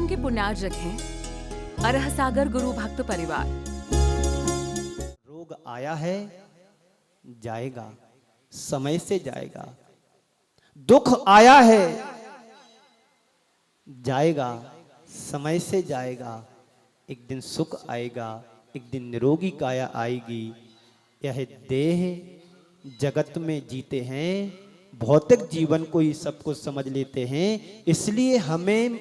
आश्रम के पुण्यार्जक हैं अरह सागर गुरु भक्त परिवार। रोग आया है, जाएगा, समय से जाएगा। दुख आया है, जाएगा, समय से जाएगा। एक दिन सुख आएगा, एक दिन निरोगी काया आएगी। यह देह जगत में जीते हैं, भौतिक जीवन को ही सब कुछ समझ लेते हैं। इसलिए हमें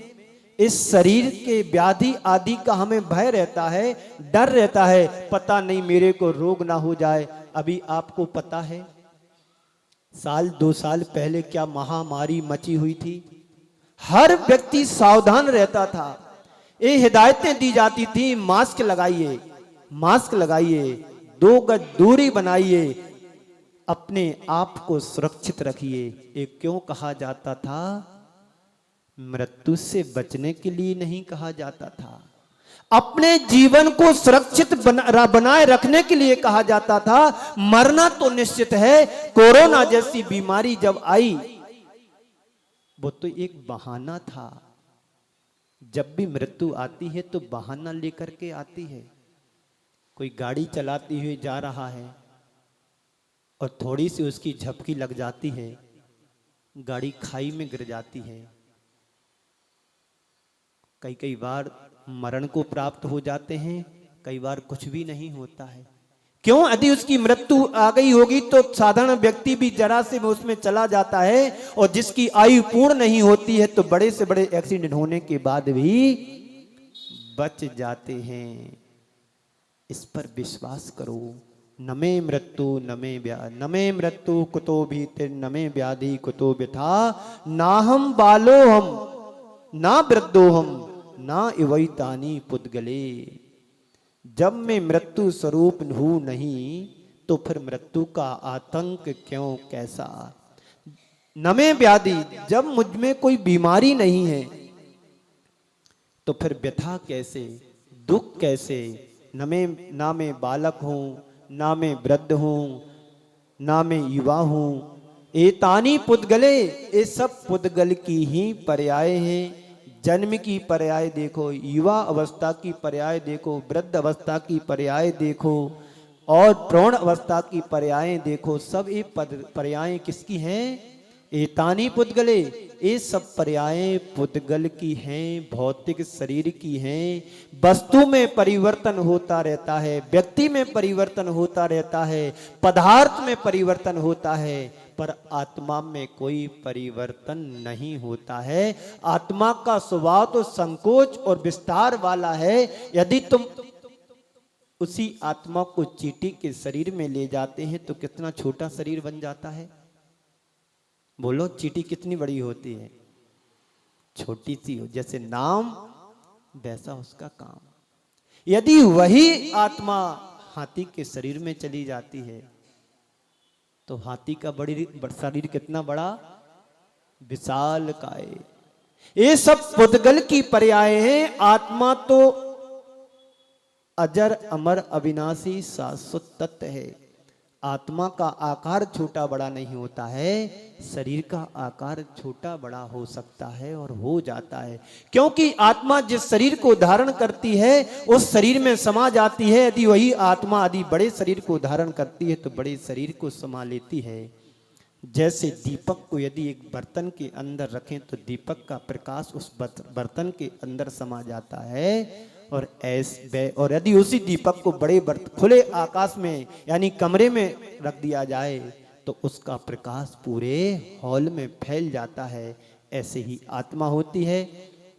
इस शरीर के व्याधि आदि का हमें भय रहता है, डर रहता है। पता नहीं मेरे को रोग ना हो जाए। अभी आपको पता है साल 2 साल पहले क्या महामारी मची हुई थी। हर व्यक्ति सावधान रहता था। ये हिदायतें दी जाती थी, मास्क लगाइए, मास्क लगाइए, 2 गज दूरी बनाइए, अपने आप को सुरक्षित रखिए। ये क्यों कहा जाता था? मृत्यु से बचने के लिए नहीं कहा जाता था, अपने जीवन को सुरक्षित बनाए रखने के लिए कहा जाता था। मरना तो निश्चित है। कोरोना जैसी बीमारी जब आई वो तो एक बहाना था। जब भी मृत्यु आती है तो बहाना लेकर के आती है। कोई गाड़ी चलाती हुई जा रहा है और थोड़ी सी उसकी झपकी लग जाती है, गाड़ी खाई में गिर जाती है। कई कई बार मरण को प्राप्त हो जाते हैं, कई बार कुछ भी नहीं होता है। क्यों? यदि उसकी मृत्यु आ गई होगी तो साधारण व्यक्ति भी जरा से उसमें चला जाता है, और जिसकी आयु पूर्ण नहीं होती है तो बड़े से बड़े एक्सीडेंट होने के बाद भी बच जाते हैं। इस पर विश्वास करो। नमे मृत्यु नमे व्याधि, नमे मृत्यु कुतो भीतिर, नमे व्याधि कुतो व्यथा। ना हम बालो हम, ना वृद्धो हम, ना इवैतानी पुद्गले। जब मैं मृत्यु स्वरूप हूं नहीं तो फिर मृत्यु का आतंक क्यों, कैसा? नमे व्याधि, जब मुझ में कोई बीमारी नहीं है तो फिर व्यथा कैसे, दुख कैसे? ना मैं बालक हूं, ना मैं वृद्ध हूं, ना मैं युवा हूं। एतानी पुद्गले, ये सब पुद्गल की ही पर्याय हैं। जन्म की पर्याय देखो, युवा अवस्था की पर्याय देखो, वृद्ध अवस्था की पर्याय देखो, और प्रौढ़ अवस्था की पर्याय देखो। सब ये पर्याय किसकी हैं? एतानी पुद्गले, ये सब पर्याय पुद्गल की हैं, भौतिक शरीर की हैं। वस्तु में परिवर्तन होता रहता है, व्यक्ति में परिवर्तन होता रहता है, पदार्थ में परिवर्तन होता है, पर आत्मा में कोई परिवर्तन नहीं होता है। आत्मा का स्वभाव तो संकोच और विस्तार वाला है। यदि तुम उसी आत्मा को चींटी के शरीर में ले जाते हैं तो कितना छोटा शरीर बन जाता है। बोलो, चींटी कितनी बड़ी होती है? छोटी सी हो, जैसे नाम वैसा उसका काम। यदि वही आत्मा हाथी के शरीर में चली जाती है तो हाथी का शरीर कितना बड़ा, विशाल काय। ये सब पुद्गल की पर्याय हैं। आत्मा तो अजर अमर अविनाशी शाश्वत तत्व है। आत्मा का आकार छोटा बड़ा नहीं होता है, शरीर का आकार छोटा बड़ा हो सकता है और हो जाता है। क्योंकि आत्मा जिस शरीर को धारण करती है उस शरीर में समा जाती है। यदि वही आत्मा यदि बड़े शरीर को धारण करती है तो बड़े शरीर को समा लेती है। जैसे दीपक को यदि एक बर्तन के अंदर रखें तो दीपक का प्रकाश उस बर्तन के अंदर समा जाता है, और यदि उसी दीपक को बड़े खुले आकाश में यानी कमरे में रख दिया जाए तो उसका प्रकाश पूरे हॉल में फैल जाता है। ऐसे ही आत्मा होती है।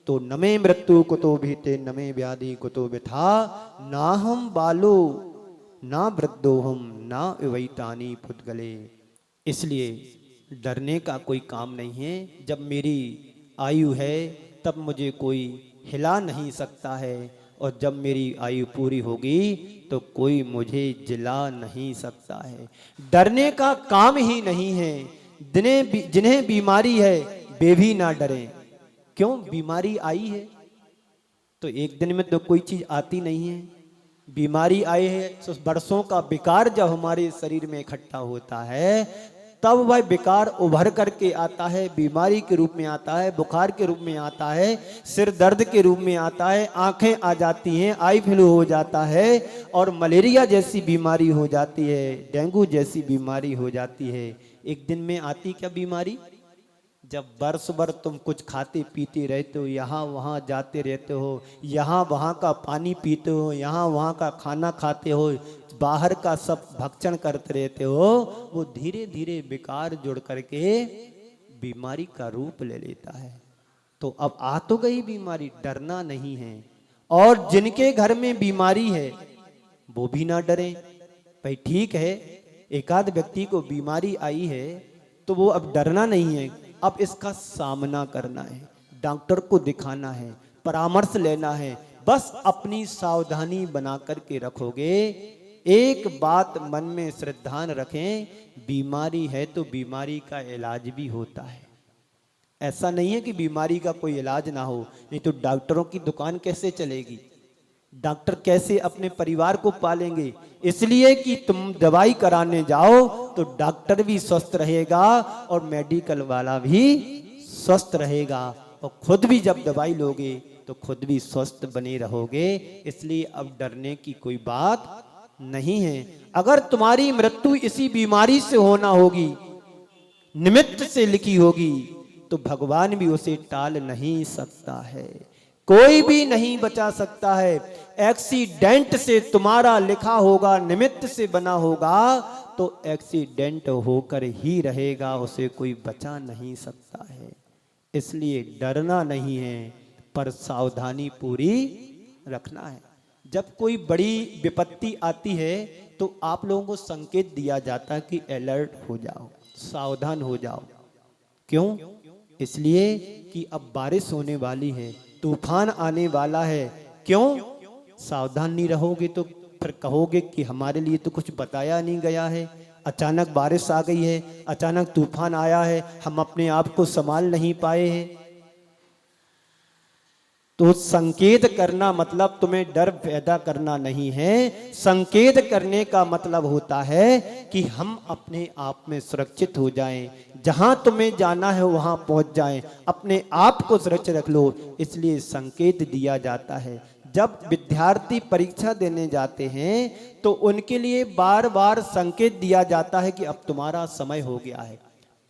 तो नमे मृत्यु कुतो भीते, नमे व्याधि कुतो व्यथा। ना हम बालो, ना वृद्धो हम, ना इवैतानी पुद्गले। इसलिए डरने का कोई काम नहीं है। जब मेरी आयु है तब मुझे कोई हिला नहीं सकता है, और जब मेरी आयु पूरी होगी तो कोई मुझे जिला नहीं सकता है। डरने का काम ही नहीं है। जिन्हें बीमारी है वे भी ना डरें। क्यों? बीमारी आई है तो एक दिन में तो कोई चीज आती नहीं है। बीमारी आई है तो बरसों का विकार जब हमारे शरीर में इकट्ठा होता है तब वह विकार उभर करके आता है, बीमारी के रूप में आता है, बुखार के रूप में आता है, सिर दर्द के रूप में आता है, आंखें आ जाती हैं, आई फ्लू हो जाता है और मलेरिया जैसी बीमारी हो जाती है, डेंगू जैसी बीमारी हो जाती है। एक दिन में आती क्या बीमारी? जब बरस भर तुम कुछ खाते पीते रहते हो, यहाँ वहाँ जाते रहते हो, यहाँ वहाँ का पानी पीते हो, यहाँ वहाँ का खाना खाते हो, बाहर का सब भक्षण करते रहते हो, वो धीरे धीरे विकार जुड़ करके बीमारी का रूप ले लेता है। तो अब आ तो गई बीमारी, डरना नहीं है। और जिनके घर में बीमारी है वो भी ना डरें। भाई ठीक है, एकाध व्यक्ति को बीमारी आई है तो वो अब डरना नहीं है, अब इसका सामना करना है, डॉक्टर को दिखाना है, परामर्श लेना है। बस अपनी सावधानी बना करके रखोगे। एक बात मन में श्रद्धान रखें, बीमारी है तो बीमारी का इलाज भी होता है। ऐसा नहीं है कि बीमारी का कोई इलाज ना हो, नहीं तो डॉक्टरों की दुकान कैसे चलेगी, डॉक्टर कैसे अपने परिवार को पालेंगे। इसलिए कि तुम दवाई कराने जाओ तो डॉक्टर भी स्वस्थ रहेगा और मेडिकल वाला भी स्वस्थ रहेगा, और खुद भी जब दवाई लोगे तो खुद भी स्वस्थ बने रहोगे। इसलिए अब डरने की कोई बात नहीं है। अगर तुम्हारी मृत्यु इसी बीमारी से होना होगी, निमित्त से लिखी होगी, तो भगवान भी उसे टाल नहीं सकता है, कोई भी नहीं बचा सकता है। एक्सीडेंट से तुम्हारा लिखा होगा, निमित्त से बना होगा, तो एक्सीडेंट होकर ही रहेगा, उसे कोई बचा नहीं सकता है। इसलिए डरना नहीं है, पर सावधानी पूरी रखना है। जब कोई बड़ी विपत्ति आती है तो आप लोगों को संकेत दिया जाता है कि अलर्ट हो जाओ, सावधान हो जाओ। क्यों? इसलिए कि अब बारिश होने वाली है, तूफान आने वाला है। क्यों? सावधान नहीं रहोगे तो फिर कहोगे कि हमारे लिए तो कुछ बताया नहीं गया है, अचानक बारिश आ गई है, अचानक तूफान आया है, हम अपने आप को संभाल नहीं पाए हैं। तो संकेत करना मतलब तुम्हें डर पैदा करना नहीं है। संकेत करने का मतलब होता है कि हम अपने आप में सुरक्षित हो जाएं, जहां तुम्हें जाना है वहां पहुंच जाएं, अपने आप को सुरक्षित रख लो। इसलिए संकेत दिया जाता है। जब विद्यार्थी परीक्षा देने जाते हैं तो उनके लिए बार बार संकेत दिया जाता है कि अब तुम्हारा समय हो गया है,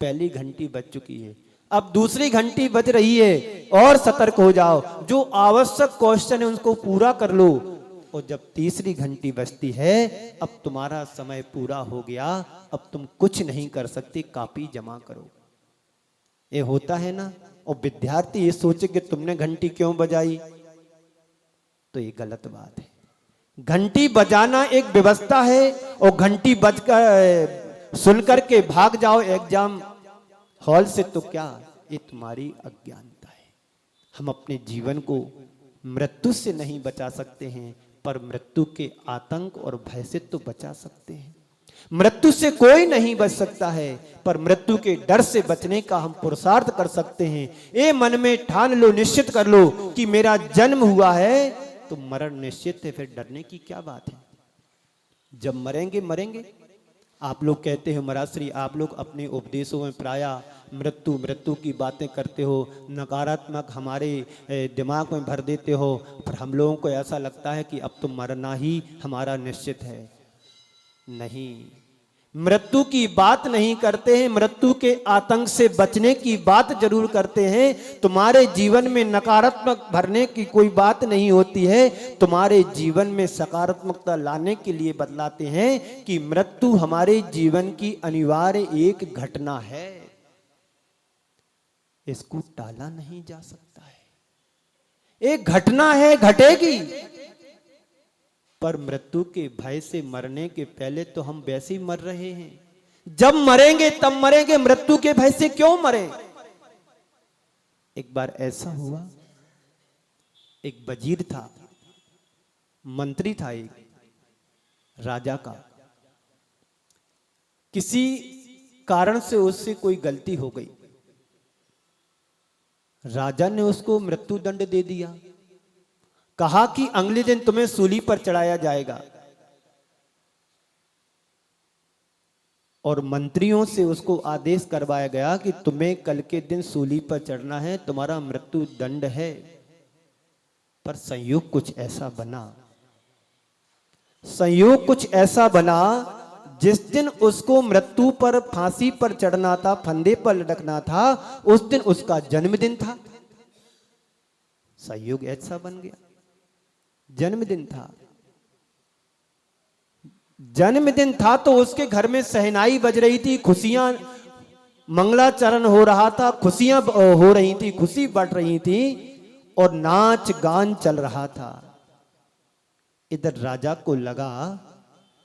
पहली घंटी बज चुकी है, अब दूसरी घंटी बज रही है, और सतर्क हो जाओ, जो आवश्यक क्वेश्चन है उसको पूरा कर लो। और जब तीसरी घंटी बजती है, अब तुम्हारा समय पूरा हो गया, अब तुम कुछ नहीं कर सकते, कॉपी जमा करो। ये होता है ना। और विद्यार्थी ये सोचे कि तुमने घंटी क्यों बजाई, तो ये गलत बात है। घंटी बजाना एक व्यवस्था है, और घंटी बजकर सुनकर के भाग जाओ एग्जाम हॉल से तो क्या, ये तुम्हारी अज्ञानता है। हम अपने जीवन को मृत्यु से नहीं बचा सकते हैं, पर मृत्यु के आतंक और भय से तो बचा सकते हैं। मृत्यु से कोई नहीं बच सकता है, पर मृत्यु के डर से बचने का हम पुरुषार्थ कर सकते हैं। ये मन में ठान लो, निश्चित कर लो कि मेरा जन्म हुआ है तो मरण निश्चित है, फिर डरने की क्या बात है। जब मरेंगे मरेंगे। आप लोग कहते हो महाराज श्री, आप लोग अपने उपदेशों में प्रायः मृत्यु मृत्यु की बातें करते हो, नकारात्मक हमारे दिमाग में भर देते हो, पर हम लोगों को ऐसा लगता है कि अब तो मरना ही हमारा निश्चित है। नहीं, मृत्यु की बात नहीं करते हैं, मृत्यु के आतंक से बचने की बात जरूर करते हैं। तुम्हारे जीवन में नकारात्मक भरने की कोई बात नहीं होती है, तुम्हारे जीवन में सकारात्मकता लाने के लिए बतलाते हैं कि मृत्यु हमारे जीवन की अनिवार्य एक घटना है, इसको टाला नहीं जा सकता है। एक घटना है, घटेगी, पर मृत्यु के भय से मरने के पहले तो हम वैसे ही मर रहे हैं। जब मरेंगे तब मरेंगे, मृत्यु के भय से क्यों मरें। एक बार ऐसा हुआ, एक वजीर था, मंत्री था एक राजा का, किसी कारण से उससे कोई गलती हो गई, राजा ने उसको मृत्यु दंड दे दिया, कहा कि अगले दिन तुम्हें सूली पर चढ़ाया जाएगा। और मंत्रियों से उसको आदेश करवाया गया कि तुम्हें कल के दिन सूली पर चढ़ना है, तुम्हारा मृत्यु दंड है। पर संयोग कुछ ऐसा बना, संयोग कुछ ऐसा बना, जिस दिन उसको मृत्यु पर फांसी पर चढ़ना था, फंदे पर लटकना था, उस दिन उसका जन्मदिन था। संयोग ऐसा बन गया, जन्मदिन था। जन्मदिन था तो उसके घर में सहनाई बज रही थी, खुशियां, मंगलाचरण हो रहा था, खुशियां हो रही थी, खुशी बढ़ रही थी और नाच गान चल रहा था। इधर राजा को लगा,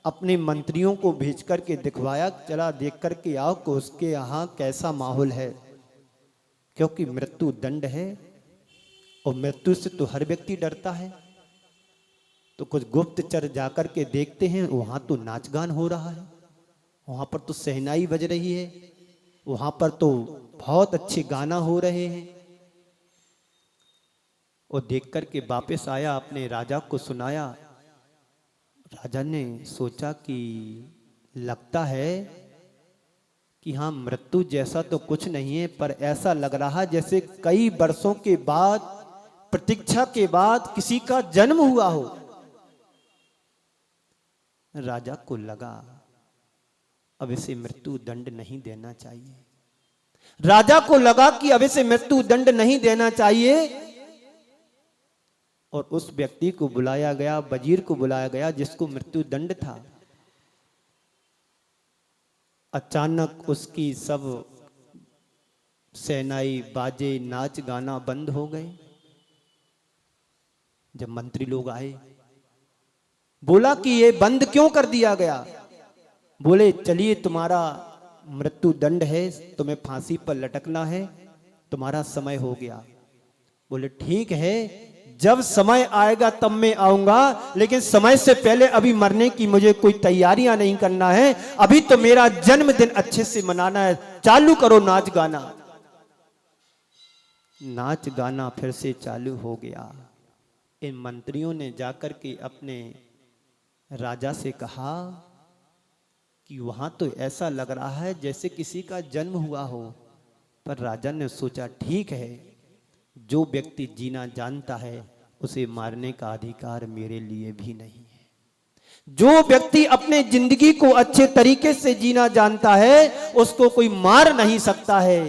अपने मंत्रियों को भेज करके दिखवाया, चला देख करके आओ कि उसके यहाँ कैसा माहौल है, क्योंकि मृत्यु दंड है और मृत्यु से तो हर व्यक्ति डरता है। तो कुछ गुप्तचर जाकर के देखते हैं, वहां तो नाच गान हो रहा है, वहां पर तो सहनाई बज रही है, वहां पर तो बहुत अच्छे गाना हो रहे हैं। और देख करके वापस आया, अपने राजा को सुनाया। राजा ने सोचा कि लगता है कि हाँ, मृत्यु जैसा तो कुछ नहीं है, पर ऐसा लग रहा जैसे कई वर्षों के बाद, प्रतीक्षा के बाद किसी का जन्म हुआ हो। राजा को लगा अब इसे मृत्यु दंड नहीं देना चाहिए। राजा को लगा कि अब इसे मृत्यु दंड नहीं देना चाहिए और उस व्यक्ति को बुलाया गया, वजीर को बुलाया गया जिसको मृत्यु दंड था। अचानक उसकी सब सेनाई, बाजे, नाच गाना बंद हो गए। जब मंत्री लोग आए, बोला कि ये बंद क्यों कर दिया गया? बोले चलिए, तुम्हारा मृत्यु दंड है, तुम्हें फांसी पर लटकना है, तुम्हारा समय हो गया। बोले ठीक है, जब समय आएगा तब मैं आऊंगा, लेकिन समय से पहले अभी मरने की मुझे कोई तैयारियां नहीं करना है, अभी तो मेरा जन्मदिन अच्छे से मनाना है, चालू करो नाच गाना। नाच गाना फिर से चालू हो गया। इन मंत्रियों ने जाकर के अपने राजा से कहा कि वहां तो ऐसा लग रहा है जैसे किसी का जन्म हुआ हो। पर राजा ने सोचा ठीक है, जो व्यक्ति जीना जानता है उसे मारने का अधिकार मेरे लिए भी नहीं है। जो व्यक्ति अपने जिंदगी को अच्छे तरीके से जीना जानता है उसको कोई मार नहीं सकता है।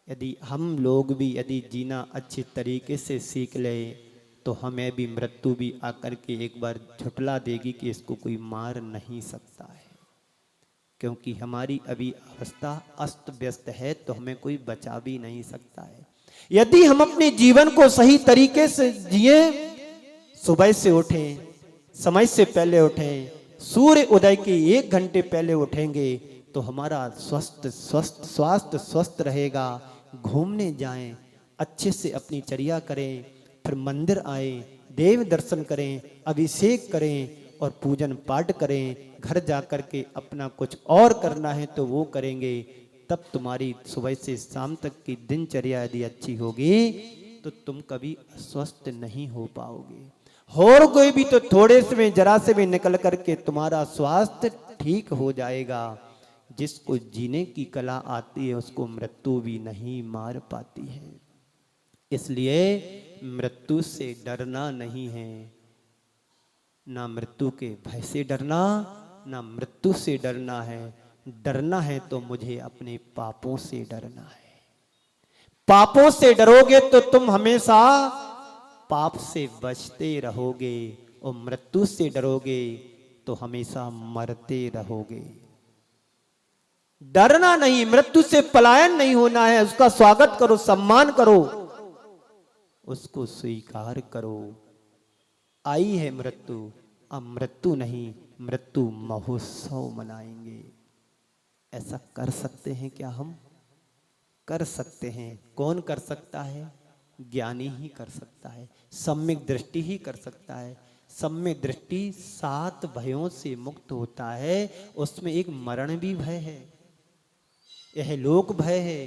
यदि हम लोग भी यदि जीना अच्छे तरीके से सीख ले तो हमें भी मृत्यु भी आकर के एक बार झुठला देगी कि इसको कोई मार नहीं सकता है, क्योंकि हमारी अभी अवस्था अस्त व्यस्त है, तो हमें कोई बचा भी नहीं सकता है। यदि हम अपने जीवन को सही तरीके से जिए, सुबह से उठें, समय से पहले उठें, सूर्य उदय के 1 घंटे पहले उठेंगे तो हमारा स्वास्थ्य स्वस्थ रहेगा। घूमने जाएं, अच्छे से अपनी चर्या करें, फिर मंदिर आए, देव दर्शन करें, अभिषेक करें और पूजन पाठ करें। घर जाकर के अपना कुछ और करना है तो वो करेंगे, तब तुम्हारी सुबह से शाम तक की दिनचर्या यदि अच्छी होगी तो तुम कभी अस्वस्थ नहीं हो पाओगे। और कोई भी तो थोड़े से में, जरा से में निकल करके तुम्हारा स्वास्थ्य ठीक हो जाएगा। जिसको जीने की कला आती है उसको मृत्यु भी नहीं मार पाती है। इसलिए मृत्यु से डरना नहीं है, ना मृत्यु के भय से डरना, ना मृत्यु से डरना है। डरना है तो मुझे अपने पापों से डरना है। पापों से डरोगे तो तुम हमेशा पाप से बचते रहोगे, और मृत्यु से डरोगे तो हमेशा मरते रहोगे। डरना नहीं, मृत्यु से पलायन नहीं होना है, उसका स्वागत करो, सम्मान करो, उसको स्वीकार करो। आई है मृत्यु, अब मृत्यु नहीं, मृत्यु महोत्सव मनाएंगे। ऐसा कर सकते हैं क्या हम? कर सकते हैं। कौन कर सकता है? ज्ञानी ही कर सकता है, सम्यक दृष्टि ही कर सकता है। सम्यक दृष्टि 7 भयों से मुक्त होता है, उसमें एक मरण भी भय है, यह लोक भय है,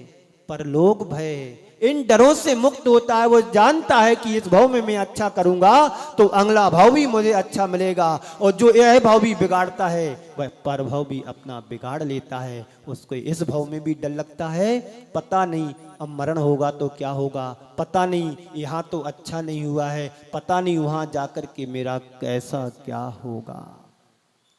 परलोक भय है। इन डरों से मुक्त होता है। वो जानता है कि इस भाव में मैं अच्छा करूंगा तो अगला भाव भी मुझे अच्छा मिलेगा, और जो यह भाव भी बिगाड़ता है वह पर भाव भी अपना बिगाड़ लेता है। उसको इस भाव में भी डर लगता है, पता नहीं अब मरण होगा तो क्या होगा, पता नहीं यहाँ तो अच्छा नहीं हुआ है, पता नहीं वहां जाकर के मेरा कैसा क्या होगा।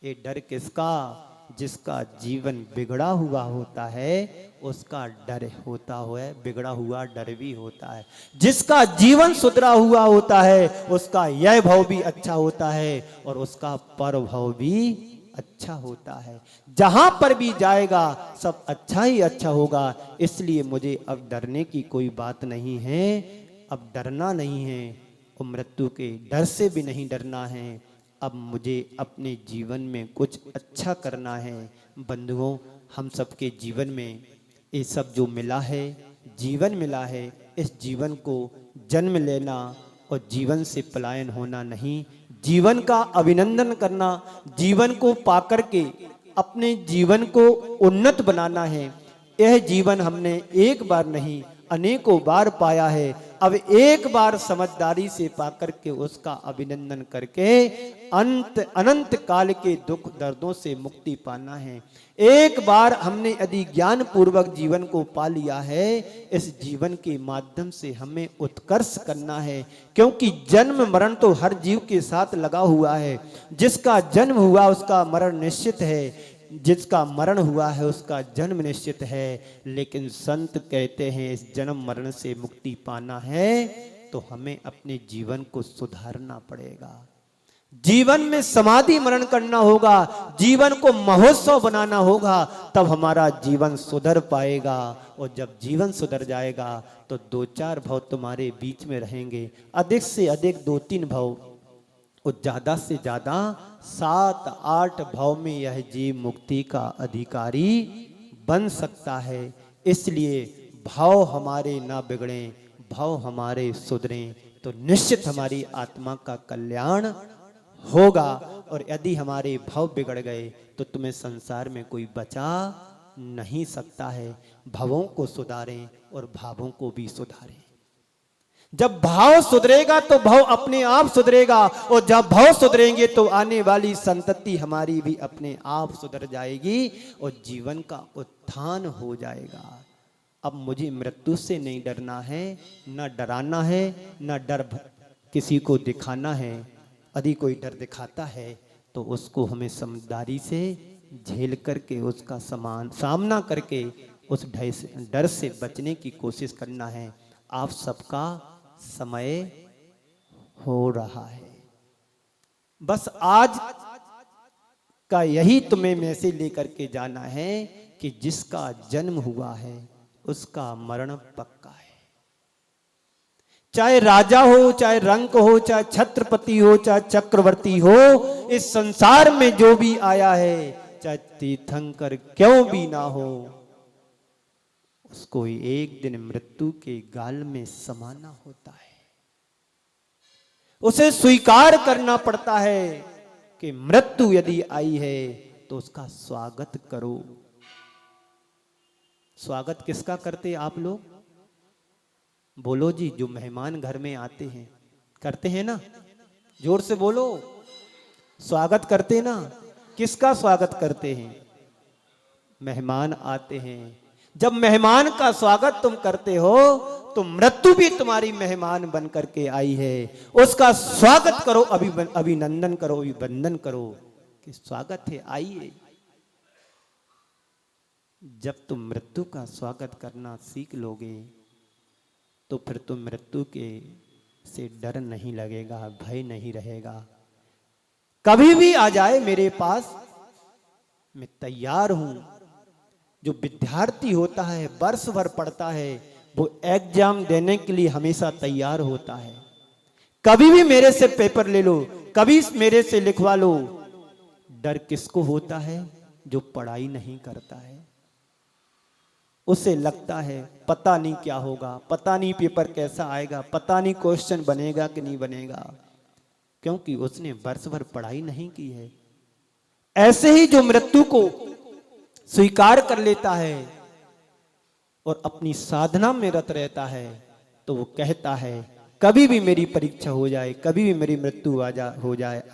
ये डर किसका? जिसका जीवन बिगड़ा हुआ होता है उसका डर होता है, बिगड़ा हुआ डर भी होता है। जिसका जीवन सुधरा हुआ होता है उसका यह भाव भी अच्छा होता है और उसका पर भाव भी अच्छा होता है। जहां पर भी जाएगा सब अच्छा ही अच्छा होगा। इसलिए मुझे अब डरने की कोई बात नहीं है, अब डरना नहीं है, और मृत्यु के डर से भी नहीं डरना है। अब मुझे अपने जीवन में कुछ अच्छा करना है। बंधुओं, हम सबके जीवन में ये सब जो मिला है, जीवन मिला है, इस जीवन को जन्म लेना और जीवन से पलायन होना नहीं, जीवन का अभिनंदन करना, जीवन को पाकर के अपने जीवन को उन्नत बनाना है। यह जीवन हमने एक बार नहीं अनेकों बार पाया है। अब एक बार समझदारी से पाकर के उसका अभिनंदन करके अनंत काल के दुख दर्दों से मुक्ति पाना है। एक बार हमने यदि ज्ञान पूर्वक जीवन को पा लिया है, इस जीवन के माध्यम से हमें उत्कर्ष करना है। क्योंकि जन्म मरण तो हर जीव के साथ लगा हुआ है। जिसका जन्म हुआ उसका मरण निश्चित है, जिसका मरण हुआ है उसका जन्म निश्चित है। लेकिन संत कहते हैं इस जन्म मरण से मुक्ति पाना है तो हमें अपने जीवन को सुधारना पड़ेगा। जीवन में समाधि मरण करना होगा, जीवन को महोत्सव बनाना होगा, तब हमारा जीवन सुधर पाएगा। और जब जीवन सुधर जाएगा तो 2-4 भाव तुम्हारे बीच में रहेंगे, अधिक से अधिक 2-3 भाव, और ज्यादा से ज्यादा 7-8 भाव में यह जीव मुक्ति का अधिकारी बन सकता है। इसलिए भाव हमारे ना बिगड़े, भाव हमारे सुधरें तो निश्चित हमारी आत्मा का कल्याण होगा। और यदि हमारे भाव बिगड़ गए तो तुम्हें संसार में कोई बचा नहीं सकता है। भावों को सुधारें और भावों को भी सुधारें। जब भाव सुधरेगा तो भाव अपने आप सुधरेगा, और जब भाव सुधरेंगे तो आने वाली संतति हमारी भी अपने आप सुधर जाएगी और जीवन का उत्थान हो जाएगा। अब मुझे मृत्यु से नहीं डरना है, न डराना है, न डर किसी को दिखाना है। यदि कोई डर दिखाता है तो उसको हमें समझदारी से झेल करके उसका सामना करके उस डर से बचने की कोशिश करना है। आप सबका समय हो रहा है। बस आज का यही तुम्हें मैसेज लेकर के जाना है कि जिसका जन्म हुआ है उसका मरण पक्का है। चाहे राजा हो, चाहे रंक हो, चाहे छत्रपति हो, चाहे चक्रवर्ती हो, इस संसार में जो भी आया है, चाहे तीर्थंकर क्यों भी ना हो, उसको एक दिन मृत्यु के गाल में समाना होता है। उसे स्वीकार करना पड़ता है कि मृत्यु यदि आई है तो उसका स्वागत करो। स्वागत किसका करते आप लोग? बोलो जी, जो मेहमान घर में आते हैं करते हैं ना, जोर से बोलो। स्वागत करते ना, किसका स्वागत करते हैं? मेहमान आते हैं। जब मेहमान का स्वागत तुम करते हो तो मृत्यु भी तुम्हारी मेहमान बन करके आई है, उसका स्वागत करो, अभिनंदन करो, अभिवंदन करो कि स्वागत है, आइए। जब तुम मृत्यु का स्वागत करना सीख लोगे तो फिर तुम मृत्यु के से डर नहीं लगेगा, भय नहीं रहेगा। कभी भी आ जाए मेरे पास, मैं तैयार हूं। जो विद्यार्थी होता है, वर्ष भर पढ़ता है, वो एग्जाम देने के लिए हमेशा तैयार होता है। कभी भी मेरे से पेपर ले लो, कभी मेरे से लिखवा लो। डर किसको होता है? जो पढ़ाई नहीं करता है। उसे लगता है पता नहीं क्या होगा, पता नहीं पेपर कैसा आएगा, पता नहीं क्वेश्चन बनेगा कि नहीं बनेगा, क्योंकि उसने वर्ष भर पढ़ाई नहीं की है। ऐसे ही जो मृत्यु को स्वीकार कर लेता है और अपनी साधना में रत रहता है तो वो कहता है कभी भी मेरी परीक्षा हो जाए, कभी भी मेरी मृत्यु आ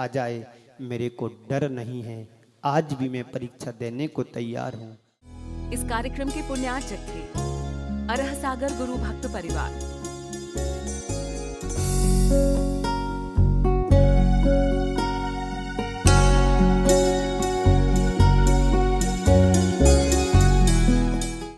जाए, मेरे को डर नहीं है, आज भी मैं परीक्षा देने को तैयार हूँ। इस कार्यक्रम के पुण्यार्चक थे अरह सागर गुरु भक्त परिवार।